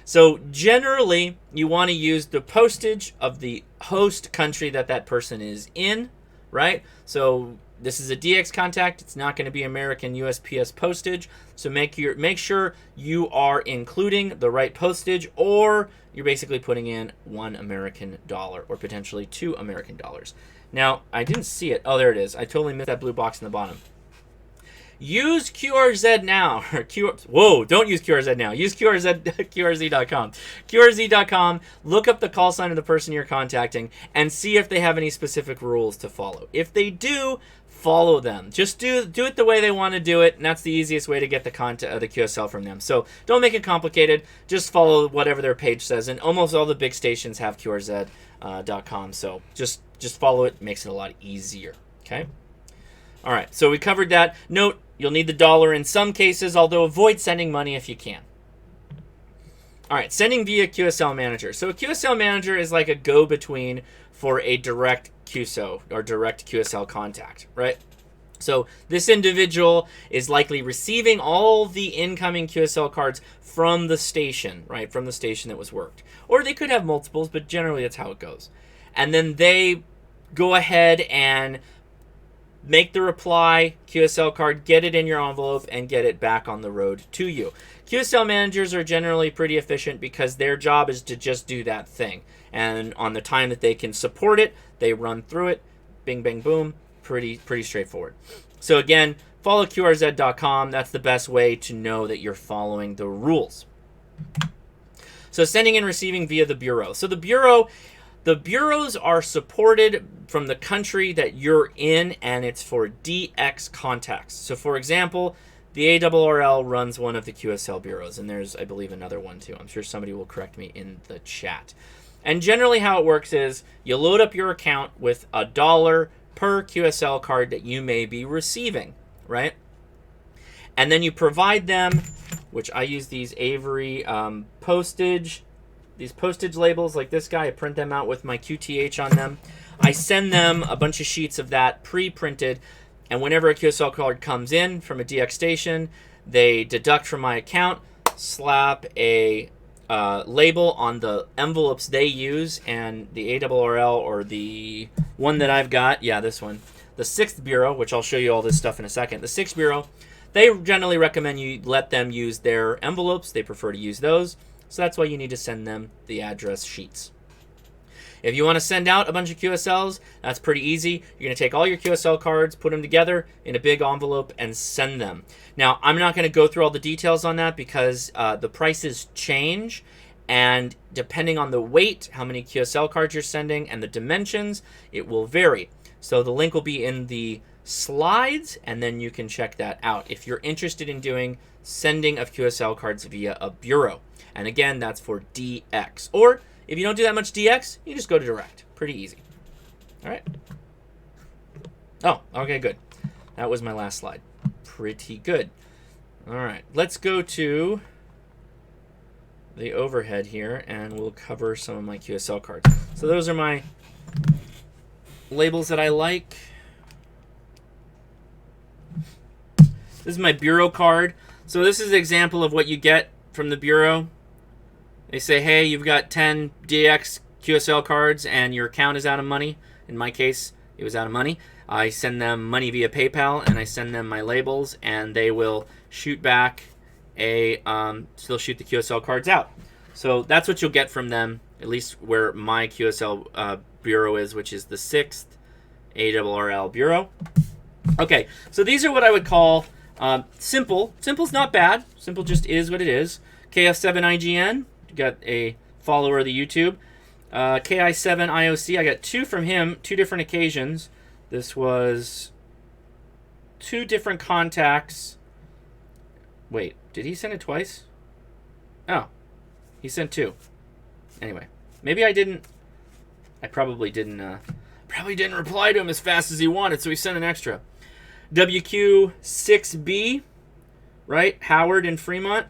S1: So generally, you want to use the postage of the host country that person is in, right? So this is a DX contact. It's not going to be American USPS postage. So make sure you are including the right postage, or you're basically putting in $1 American or potentially $2 American. Now, I didn't see it. Oh, there it is. I totally missed that blue box in the bottom. Use QRZ now. Whoa, don't use QRZ now. Use QRZ.com. QRZ.com, look up the call sign of the person you're contacting and see if they have any specific rules to follow. If they do, follow them. Just do it the way they want to do it, and that's the easiest way to get the QSL from them. So don't make it complicated. Just follow whatever their page says, and almost all the big stations have QRZ.com. So just follow it. Makes it a lot easier. Okay. All right. So we covered that. Note, you'll need the dollar in some cases, although avoid sending money if you can. All right, sending via QSL Manager. So a QSL Manager is like a go-between for a direct QSO or direct QSL contact, right? So this individual is likely receiving all the incoming QSL cards from the station, right? From the station that was worked. Or they could have multiples, but generally that's how it goes. And then they go ahead and make the reply, QSL card, get it in your envelope, and get it back on the road to you. QSL managers are generally pretty efficient because their job is to just do that thing. And on the time that they can support it, they run through it. Bing, bang, boom. Pretty straightforward. So again, follow QRZ.com. That's the best way to know that you're following the rules. So sending and receiving via the bureau. So the bureau, The bureaus are supported from the country that you're in, and it's for DX contacts. So, for example, the ARRL runs one of the QSL bureaus, and there's, I believe, another one too. I'm sure somebody will correct me in the chat. And generally how it works is you load up your account with $1 per QSL card that you may be receiving, right? And then you provide them, which I use these Avery postage labels like this guy. I print them out with my QTH on them. I send them a bunch of sheets of that pre-printed, and whenever a QSL card comes in from a DX station, they deduct from my account, slap a label on the envelopes they use, and the ARRL, or the one that I've got, yeah, this one, the 6th Bureau, which I'll show you all this stuff in a second, the 6th Bureau, they generally recommend you let them use their envelopes. They prefer to use those, so that's why you need to send them the address sheets. If you want to send out a bunch of QSLs, that's pretty easy. You're going to take all your QSL cards, put them together in a big envelope, and send them. Now, I'm not going to go through all the details on that because the prices change, and depending on the weight, how many QSL cards you're sending, and the dimensions, it will vary. So the link will be in the slides, and then you can check that out if you're interested in doing sending of QSL cards via a bureau. And again, that's for DX. Or if you don't do that much DX, you just go to direct. Pretty easy. All right. Oh, okay, good. That was my last slide. Pretty good. All right, let's go to the overhead here, and we'll cover some of my QSL cards. So those are my labels that I like. This is my bureau card. So this is an example of what you get from the bureau. They say, hey, you've got 10 DX QSL cards and your account is out of money. In my case, it was out of money. I send them money via PayPal, and I send them my labels, and they will shoot back still shoot the QSL cards out. So that's what you'll get from them, at least where my QSL bureau is, which is the 6th ARRL bureau. Okay, so these are what I would call simple. Simple's not bad. Simple just is what it is. KF7IGN, got a follower of the YouTube. KI7IOC, I got 2 from him, 2 different occasions. This was 2 different contacts. Wait, did he send it twice? Oh, he sent 2. Anyway, maybe I didn't. I probably didn't reply to him as fast as he wanted, so he sent an extra. WQ6B, right? Howard and Fremont.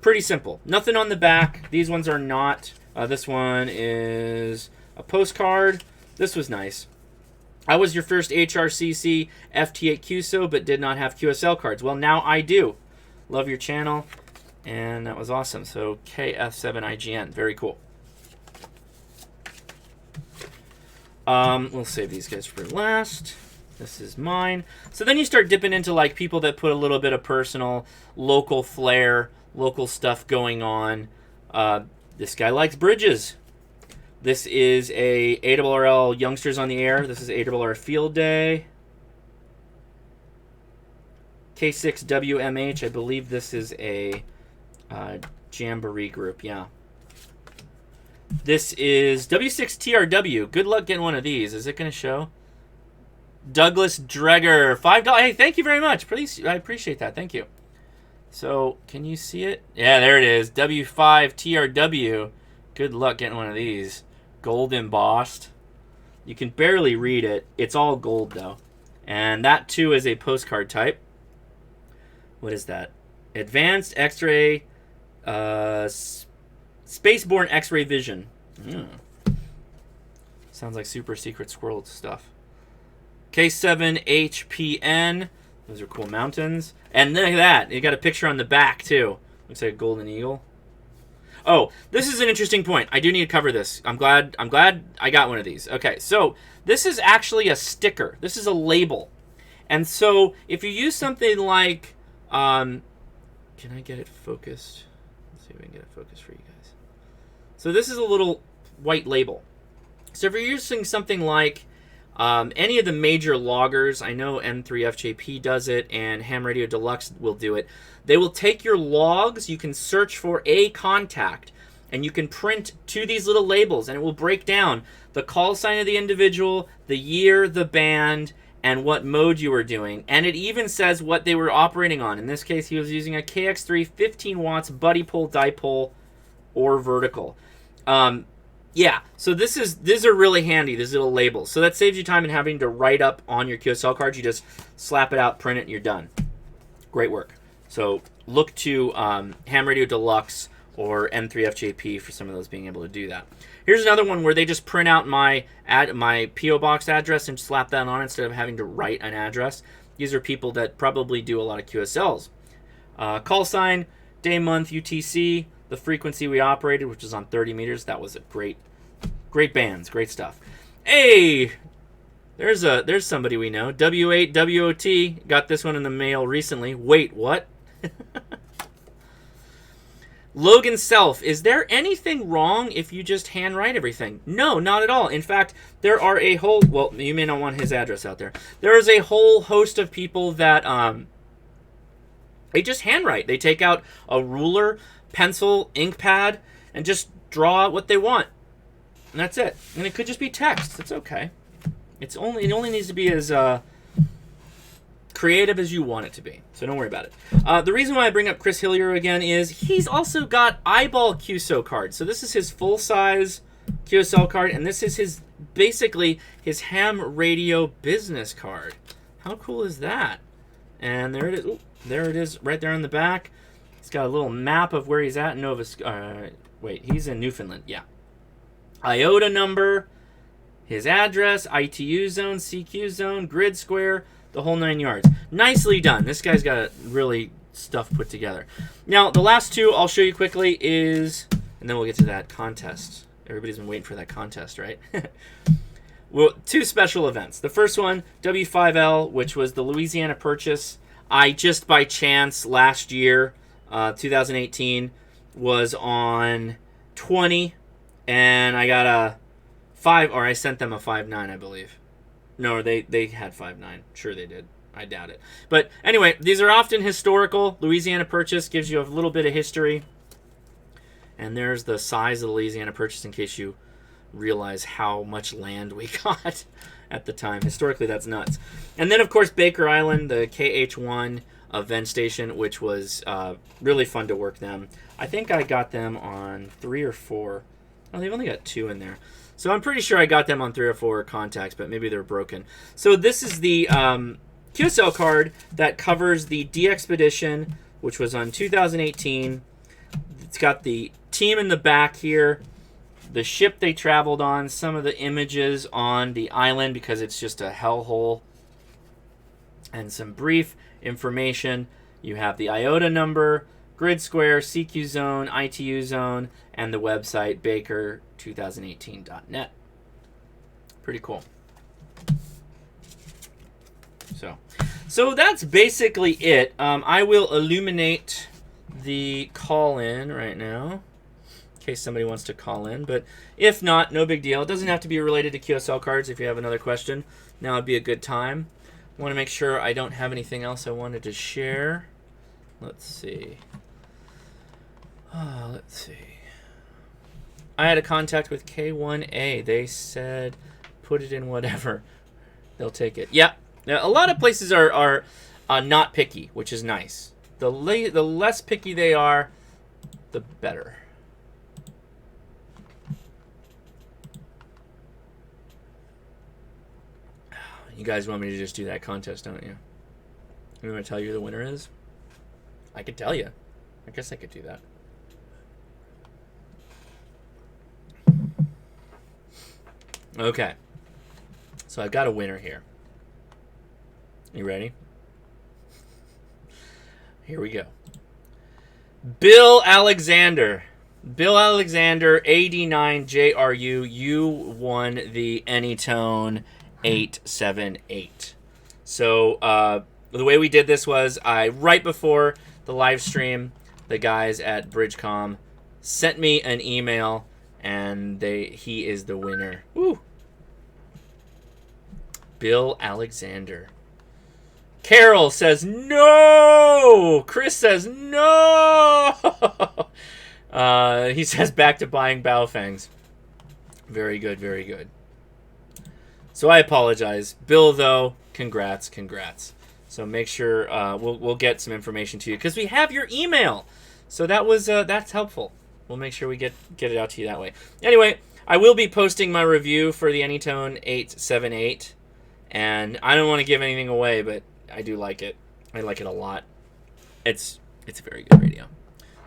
S1: Pretty simple. Nothing on the back. These ones are not. This one is a postcard. This was nice. I was your first HRCC FT8 QSO, but did not have QSL cards. Well, now I do. Love your channel. And that was awesome. So KF7IGN. Very cool. We'll save these guys for last. This is mine. So then you start dipping into like people that put a little bit of personal, local flair, local stuff going on. This guy likes bridges. This is a ARRL Youngsters on the Air. This is ARRL Field Day. K6WMH, I believe this is a Jamboree group, yeah. This is W6TRW. Good luck getting one of these. Is it going to show? Douglas Dreger, $5. Hey, thank you very much. Please, I appreciate that. Thank you. So, can you see it? Yeah, there it is. W5TRW. Good luck getting one of these. Gold embossed. You can barely read it. It's all gold, though. And that, too, is a postcard type. What is that? Advanced X-ray, Spaceborne X-ray vision. Sounds like super secret squirrel stuff. K7HPN. Those are cool mountains. And look at that. You got a picture on the back, too. Looks like a golden eagle. Oh, this is an interesting point. I do need to cover this. I'm glad I got one of these. Okay, so this is actually a sticker. This is a label. And so if you use something like... can I get it focused? Let's see if I can get it focused for you guys. So this is a little white label. So if you're using something like any of the major loggers, I know M3FJP does it, and Ham Radio Deluxe will do it. They will take your logs. You can search for a contact, and you can print to these little labels, and it will break down the call sign of the individual, the year, the band, and what mode you were doing. And it even says what they were operating on. In this case, he was using a KX3 15 watts buddy pole, dipole, or vertical. Yeah, so these are really handy, these little labels. So that saves you time in having to write up on your QSL card. You just slap it out, print it, and you're done. Great work. So look to Ham Radio Deluxe or M3FJP for some of those being able to do that. Here's another one where they just print out my P.O. Box address and slap that on instead of having to write an address. These are people that probably do a lot of QSLs. Call sign, day, month, UTC, the frequency we operated, which is on 30 meters. That was a great bands, great stuff. Hey, there's somebody we know. W8 WOT, got this one in the mail recently. Wait, what? Logan Self, is there anything wrong if you just handwrite everything? No, not at all. In fact, there are a whole, well, you may not want his address out there. There is a whole host of people that they just handwrite. They take out a ruler, pencil, ink pad, and just draw out what they want. And that's it. And it could just be text. It's okay. It only needs to be as creative as you want it to be. So don't worry about it. The reason why I bring up Kris Hillier again is he's also got eyeball QSO cards. So this is his full-size QSL card, and this is basically his ham radio business card. How cool is that? And there it is. Ooh, there it is right there on the back. He's got a little map of where he's at in he's in Newfoundland. Yeah. IOTA number, his address, ITU zone, CQ zone, grid square, the whole 9 yards. Nicely done. This guy's got really stuff put together. Now, the last two I'll show you quickly is, and then we'll get to that contest. Everybody's been waiting for that contest, right? Well, two special events. The first one, W5L, which was the Louisiana Purchase. I just by chance last year, 2018, was on 20, and I got a 5, or I sent them a 5.9, I believe. No, they had 5.9. Sure they did. I doubt it. But anyway, these are often historical. Louisiana Purchase gives you a little bit of history. And there's the size of the Louisiana Purchase in case you realize how much land we got at the time. Historically, that's nuts. And then, of course, Baker Island, the KH1 event station, which was really fun to work them. I think I got them on 3 or 4. Oh, they've only got 2 in there. So I'm pretty sure I got them on 3 or 4 contacts, but maybe they're broken. So this is the QSL card that covers the D-Expedition, which was on 2018. It's got the team in the back here, the ship they traveled on, some of the images on the island because it's just a hellhole, and some brief information. You have the IOTA number, grid square, CQ zone, ITU zone, and the website baker2018.net. Pretty cool. So that's basically it. I will illuminate the call-in right now in case somebody wants to call in. But if not, no big deal. It doesn't have to be related to QSL cards. If you have another question, now would be a good time. I want to make sure I don't have anything else I wanted to share. Let's see. Let's see. I had a contact with K1A. They said, put it in whatever. They'll take it. Yeah. Now, a lot of places are not picky, which is nice. The less picky they are, the better. You guys want me to just do that contest, don't you? You want me to tell you who the winner is? I could tell you. I guess I could do that. Okay. So I've got a winner here. You ready? Here we go. Bill Alexander. Bill Alexander, AD9JRU. You won the Anytone 878. So the way we did this was right before the live stream, the guys at Bridgecom sent me an email, and he is the winner. Woo! Bill Alexander. Carol says no. Chris says no. He says back to buying Baofangs. Very good, very good. So I apologize. Bill, though, congrats. So make sure we'll get some information to you because we have your email. So that's helpful. We'll make sure we get it out to you that way. Anyway, I will be posting my review for the Anytone 878, and I don't want to give anything away, but I do like it. I like it a lot. It's a very good radio.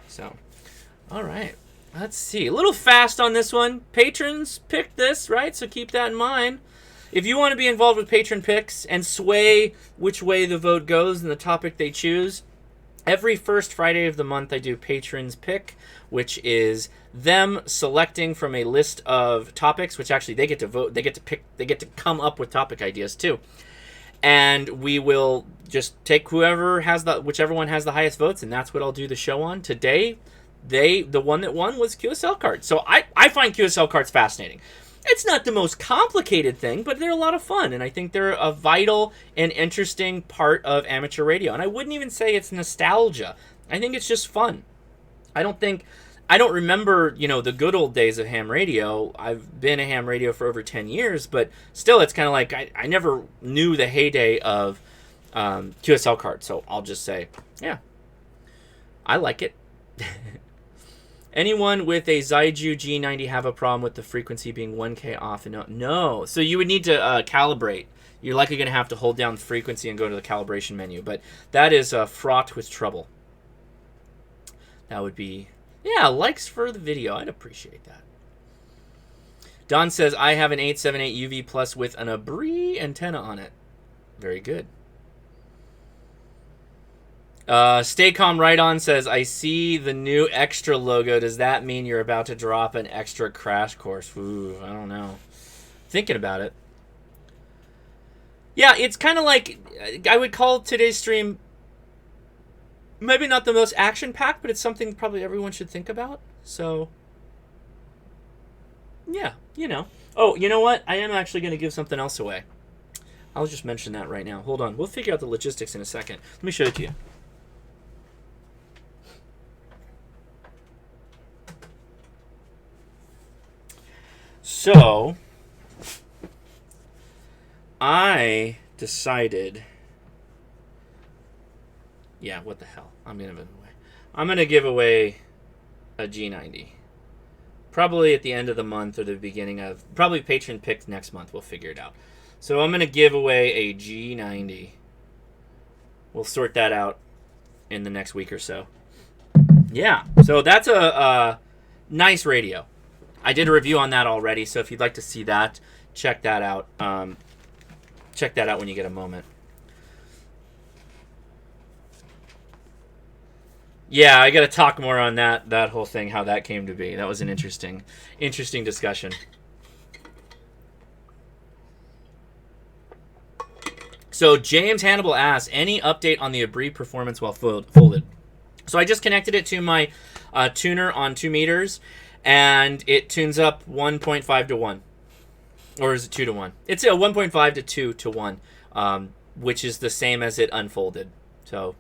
S1: So, all right. Let's see. A little fast on this one. Patrons picked this, right? So keep that in mind. If you want to be involved with patron picks and sway which way the vote goes and the topic they choose, every first Friday of the month I do Patrons Pick, which is them selecting from a list of topics, which actually they get to vote, they get to pick, they get to come up with topic ideas too. And we will just take whichever one has the highest votes, and that's what I'll do the show on. Today, the one that won was QSL Cards. So I find QSL Cards fascinating. It's not the most complicated thing, but they're a lot of fun, and I think they're a vital and interesting part of amateur radio. And I wouldn't even say it's nostalgia. I think it's just fun. I don't remember, the good old days of ham radio. I've been a ham radio for over 10 years, but still, it's kind of like I never knew the heyday of QSL Cards. So I'll just say, yeah, I like it. Anyone with a Zaiju G90 have a problem with the frequency being 1K off and on? No. So you would need to calibrate. You're likely going to have to hold down the frequency and go to the calibration menu. But that is fraught with trouble. That would be... Yeah, likes for the video. I'd appreciate that. Don says, I have an 878 UV Plus with an Abri antenna on it. Very good. Stay Calm Right On says, I see the new extra logo. Does that mean you're about to drop an extra crash course? Ooh, I don't know. Thinking about it. Yeah, it's kind of like, I would call today's stream maybe not the most action-packed, but it's something probably everyone should think about. So, yeah, Oh, you know what? I am actually going to give something else away. I'll just mention that right now. Hold on. We'll figure out the logistics in a second. Let me show it to you. So, I decided... Yeah, what the hell? I'm going to give away a G90. Probably at the end of the month or the beginning of... Probably patron picks next month. We'll figure it out. So I'm going to give away a G90. We'll sort that out in the next week or so. Yeah, so that's a nice radio. I did a review on that already, so if you'd like to see that, check that out. Check that out when you get a moment. Yeah, I got to talk more on that whole thing, how that came to be. That was an interesting discussion. So James Hannibal asks, any update on the Abri performance while folded? So I just connected it to my tuner on 2 meters, and it tunes up 1.5 to 1. Or is it 2 to 1? It's a 1.5 to 2 to 1, which is the same as it unfolded. So,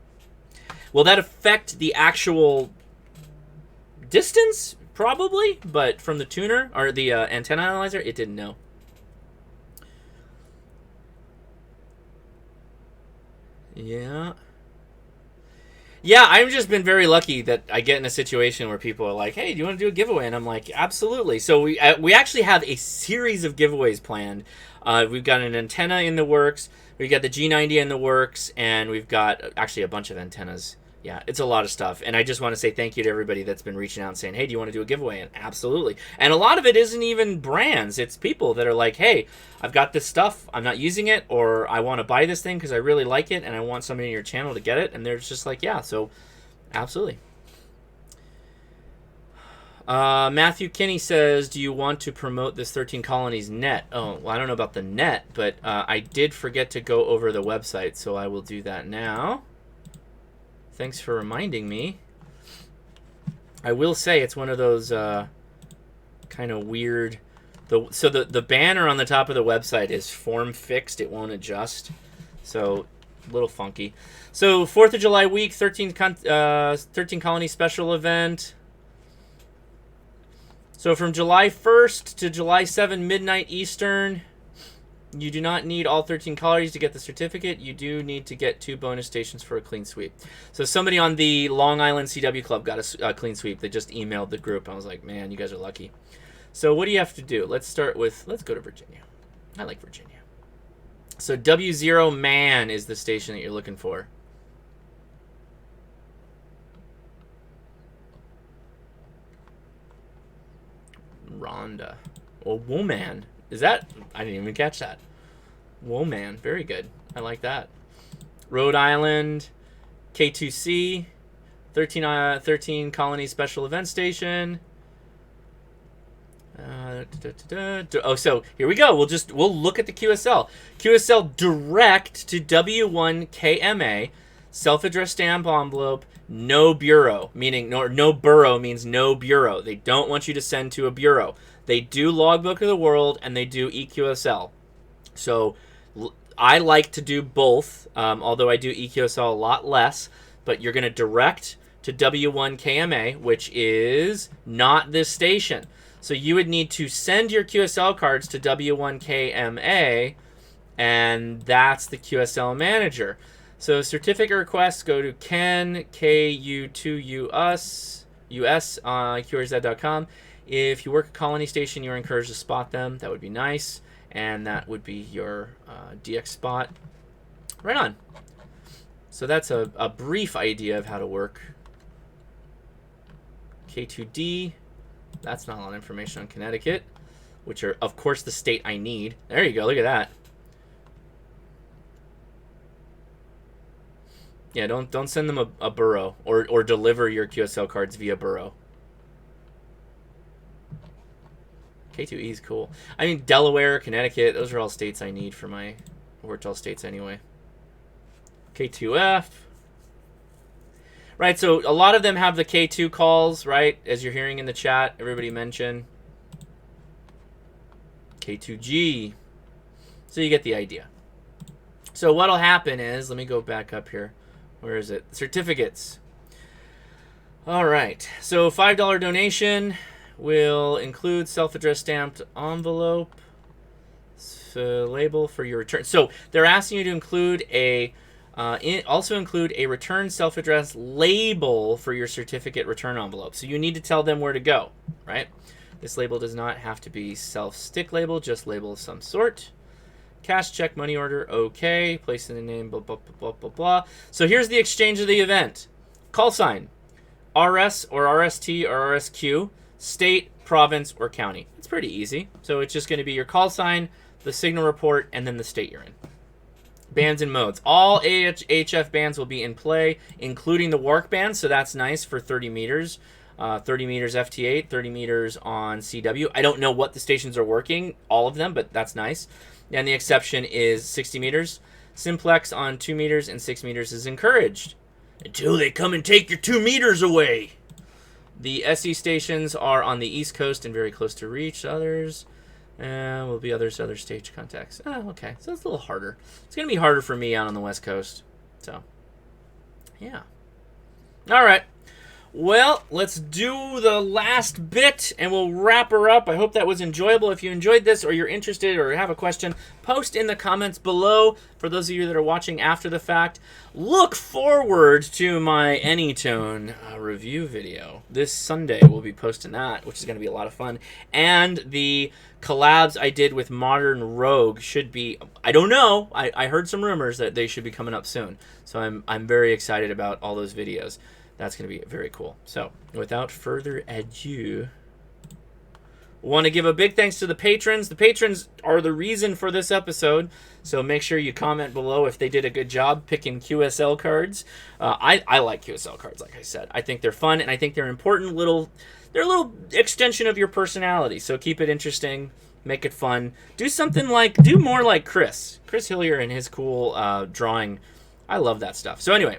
S1: will that affect the actual distance? Probably, but from the tuner, or the antenna analyzer, it didn't know. Yeah. Yeah, I've just been very lucky that I get in a situation where people are like, hey, do you want to do a giveaway? And I'm like, absolutely. So we actually have a series of giveaways planned. We've got an antenna in the works. We've got the G90 in the works. And we've got actually a bunch of antennas. Yeah, it's a lot of stuff. And I just want to say thank you to everybody that's been reaching out and saying, hey, do you want to do a giveaway? And absolutely. And a lot of it isn't even brands. It's people that are like, hey, I've got this stuff. I'm not using it. Or I want to buy this thing because I really like it. And I want somebody in your channel to get it. And they're just like, yeah, so absolutely. Matthew Kinney says, do you want to promote this 13 Colonies net? Oh, well, I don't know about the net, but I did forget to go over the website. So I will do that now. Thanks for reminding me. I will say it's one of those kind of weird... So the banner on the top of the website is form fixed. It won't adjust. So, a little funky. So, 4th of July week, 13 Colony special event. So from July 1st to July 7 midnight Eastern, you do not need all 13 colonies to get the certificate. You do need to get 2 bonus stations for a clean sweep. So somebody on the Long Island CW Club got a clean sweep. They just emailed the group. I was like, man, you guys are lucky. So what do you have to do? Let's go to Virginia. I like Virginia. So W0 Man is the station that you're looking for. Rhonda. Well, Woman. Is that? I didn't even catch that. Woman. Very good. I like that. Rhode Island. K2C. 13 Colony Special Event Station. Oh, so here we go. We'll look at the QSL. QSL direct to W1KMA, self-addressed stamp envelope, no bureau, meaning no borough means no bureau. They don't want you to send to a bureau. They do Logbook of the World and they do EQSL. So I like to do both, although I do EQSL a lot less. But you're going to direct to W1KMA, which is not this station. So you would need to send your QSL cards to W1KMA, and that's the QSL Manager. So certificate requests go to Ken, KU2US, US on QRZ.com. If you work a colony station, you're encouraged to spot them. That would be nice, and that would be your DX spot. Right on. So that's a brief idea of how to work. K2D. That's not a lot of information on Connecticut, which are, of course, the state I need. There you go. Look at that. Yeah, don't send them a borough or deliver your QSL cards via borough. K2E is cool. I mean, Delaware, Connecticut, those are all states I need for my all states anyway. K2F. Right, so a lot of them have the K2 calls, right? As you're hearing in the chat, everybody mention. K2G. So you get the idea. So what'll happen is, let me go back up here. Where is it? Certificates. All right, so $5 donation will include self-addressed stamped envelope, label for your return. So they're asking you to include also include a return self-addressed label for your certificate return envelope. So you need to tell them where to go, right? This label does not have to be self-stick label, just label of some sort. Cash, check, money order, okay. Place in the name, blah, blah, blah, blah, blah. So here's the exchange of the event. Call sign, RS or RST or RSQ, state, province, or county. It's pretty easy. So it's just going to be your call sign, the signal report, and then the state you're in. Bands and modes. All HF bands will be in play, including the WARC band, so that's nice for 30 meters. 30 meters FT8, 30 meters on CW. I don't know what the stations are working, all of them, but that's nice. And the exception is 60 meters. Simplex on 2 meters and 6 meters is encouraged. Until they come and take your 2 meters away. The SE stations are on the East Coast and very close to reach. Others will be other stage contacts. Oh, okay. So it's a little harder. It's going to be harder for me out on the West Coast. So, yeah. All right. Well, let's do the last bit, and we'll wrap her up. I hope that was enjoyable. If you enjoyed this or you're interested or have a question, post in the comments below. For those of you that are watching after the fact, look forward to my Anytone review video. This Sunday, we'll be posting that, which is going to be a lot of fun. And the collabs I did with Modern Rogue should be, I don't know, I heard some rumors that they should be coming up soon. So I'm very excited about all those videos. That's going to be very cool. So, without further ado, want to give a big thanks to the patrons. The patrons are the reason for this episode, so make sure you comment below if they did a good job picking QSL cards. I like QSL cards, like I said. I think they're fun, and I think they're important they're a little extension of your personality, so keep it interesting, make it fun. Do more like Kris Hillier and his cool drawing. I love that stuff. So anyway,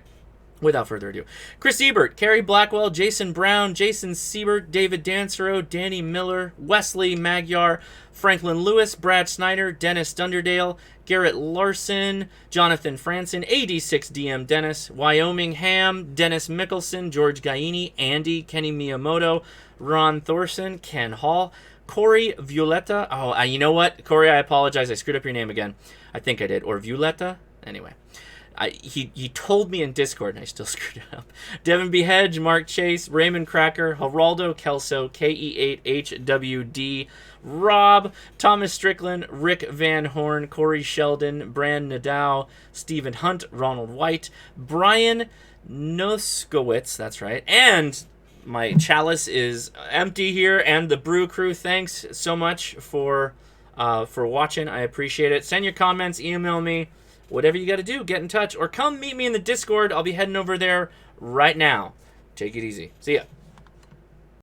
S1: Without further ado, Chris Ebert, Carrie Blackwell, Jason Brown, Jason Siebert, David Dancero, Danny Miller, Wesley Magyar, Franklin Lewis, Brad Snyder, Dennis Dunderdale, Garrett Larson, Jonathan Franson, AD6DM Dennis, Wyoming Ham, Dennis Mickelson, George Gaini, Andy, Kenny Miyamoto, Ron Thorson, Ken Hall, Corey Violetta. Oh, you know what? Corey, I apologize. I screwed up your name again. I think I did. Or Violetta? Anyway. He told me in Discord, and I still screwed it up. Devin B. Hedge, Mark Chase, Raymond Cracker, Geraldo Kelso, KE8HWD, Rob, Thomas Strickland, Rick Van Horn, Corey Sheldon, Brand Nadow, Stephen Hunt, Ronald White, Brian Noskowitz, that's right, and my chalice is empty here, and the brew crew, thanks so much for watching. I appreciate it. Send your comments, email me. Whatever you got to do, get in touch, or come meet me in the Discord. I'll be heading over there right now. Take it easy. See ya.